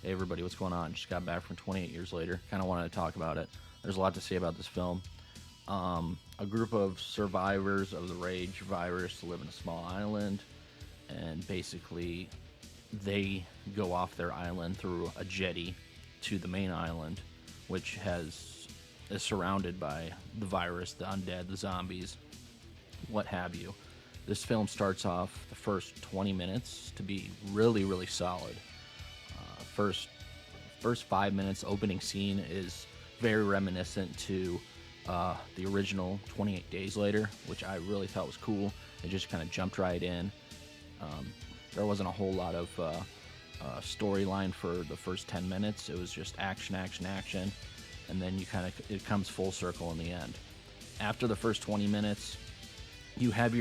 Hey everybody, what's going on? Just got back from 28 years later. Kind of wanted to talk about it. There's a lot to say about this film. A group of survivors of the rage virus live in a small island, and basically they go off their island through a jetty to the main island, which is surrounded by the virus, the undead, the zombies, what have you. This film starts off the first 20 minutes to be really, really solid. First first 5 minutes opening scene is very reminiscent to the original 28 Days Later, which I really thought was cool. It just kind of jumped right in. There wasn't a whole lot of storyline for the first 10 minutes. It was just action, action, action, and then it comes full circle in the end. After the first 20 minutes, you have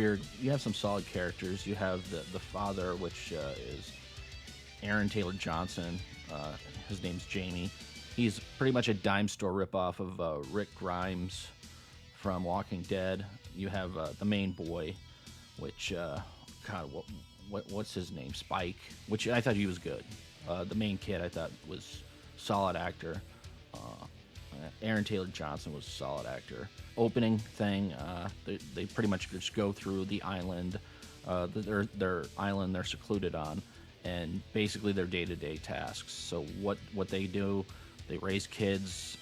some solid characters. You have the father, which is Aaron Taylor Johnson. His name's Jamie. He's pretty much a dime store ripoff of Rick Grimes from Walking Dead. You have the main boy, which God, what's his name? Spike, which I thought he was good. The main kid I thought was solid actor. Aaron Taylor Johnson was a solid actor. Opening thing, they pretty much just go through the island, their island they're secluded on, and basically their day-to-day tasks. So what they do, they raise kids,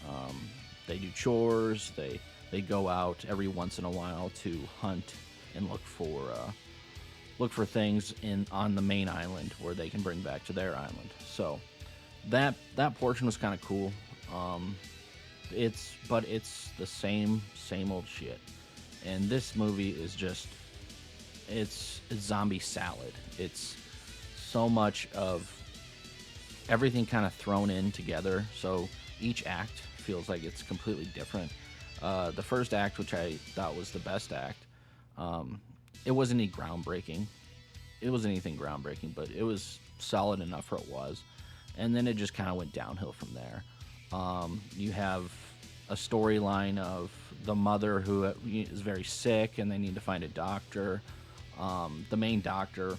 they do chores, they go out every once in a while to hunt and look for things on the main island where they can bring back to their island. So that portion was kind of cool. It's the same old shit, and this movie is just it's zombie salad. It's so much of everything kind of thrown in together, so each act feels like it's completely different. The first act, which I thought was the best act, it wasn't any groundbreaking. It wasn't anything groundbreaking, but it was solid enough for it was. And then it just kind of went downhill from there. You have a storyline of the mother who is very sick, and they need to find a doctor. The main doctor,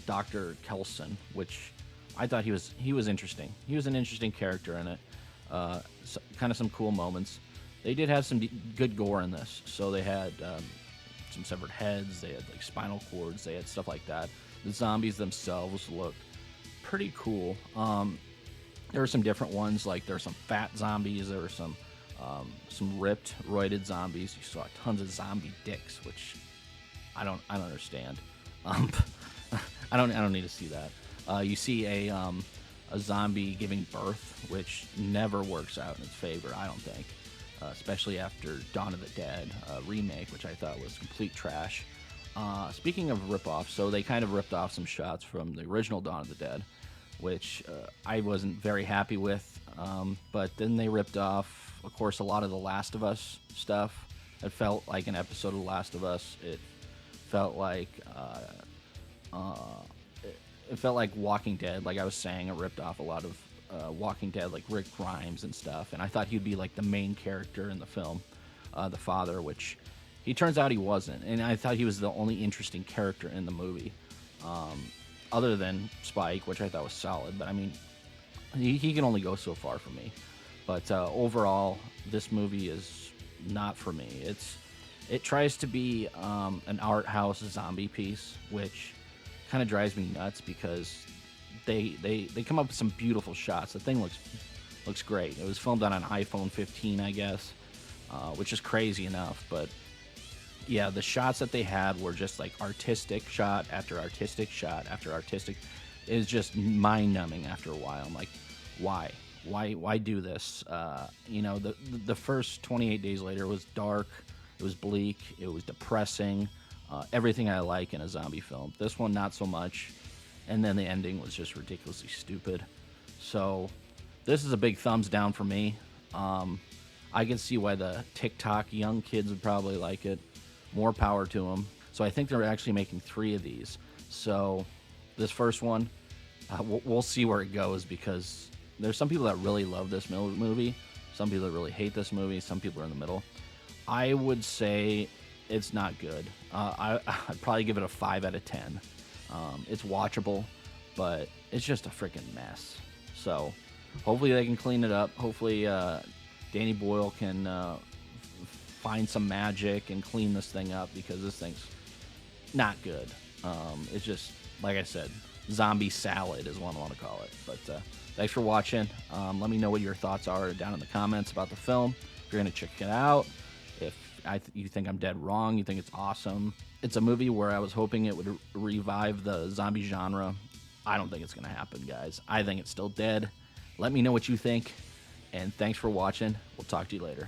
Dr. Kelson, which I thought he was interesting. He was an interesting character in it. Kind of some cool moments. They did have some good gore in this. So they had some severed heads. They had like spinal cords. They had stuff like that. The zombies themselves looked pretty cool. There were some different ones. Like there were some fat zombies. There were some ripped, roided zombies. You saw tons of zombie dicks, which I don't understand. I don't need to see that. You see a zombie giving birth, which never works out in its favor, I don't think. Especially after Dawn of the Dead remake, which I thought was complete trash. Speaking of rip-offs, so they kind of ripped off some shots from the original Dawn of the Dead, which I wasn't very happy with. But then they ripped off, of course, a lot of the Last of Us stuff. It felt like an episode of The Last of Us. It felt like Walking Dead. Like I was saying, it ripped off a lot of Walking Dead, like Rick Grimes and stuff. And I thought he'd be like the main character in the film, the father, which he turns out he wasn't. And I thought he was the only interesting character in the movie, other than Spike, which I thought was solid. But I mean, he can only go so far for me. But overall, this movie is not for me. It tries to be an art house zombie piece, which kind of drives me nuts because they come up with some beautiful shots. The thing looks great. It was filmed on an iPhone 15, I guess, which is crazy enough. But yeah, the shots that they had were just like artistic shot after artistic shot after artistic. It was just mind-numbing after a while. I'm like, why do this? The first 28 Days Later was dark. It was bleak. It was depressing. Everything I like in a zombie film. This one, not so much. And then the ending was just ridiculously stupid. So this is a big thumbs down for me. I can see why the TikTok young kids would probably like it. More power to them. So I think they're actually making 3 of these. So this first one, we'll see where it goes, because there's some people that really love this movie. Some people that really hate this movie. Some people are in the middle. I would say it's not good. I'd probably give it a 5 out of 10. It's watchable, but it's just a freaking mess. So hopefully they can clean it up. Hopefully Danny Boyle can find some magic and clean this thing up, because this thing's not good. It's just, like I said, zombie salad is what I want to call it. But thanks for watching. Let me know what your thoughts are down in the comments about the film. If you're going to check it out, if you think I'm dead wrong, you think it's awesome. It's a movie where I was hoping it would revive the zombie genre. I don't think it's going to happen, guys. I think it's still dead. Let me know what you think, and thanks for watching. We'll talk to you later.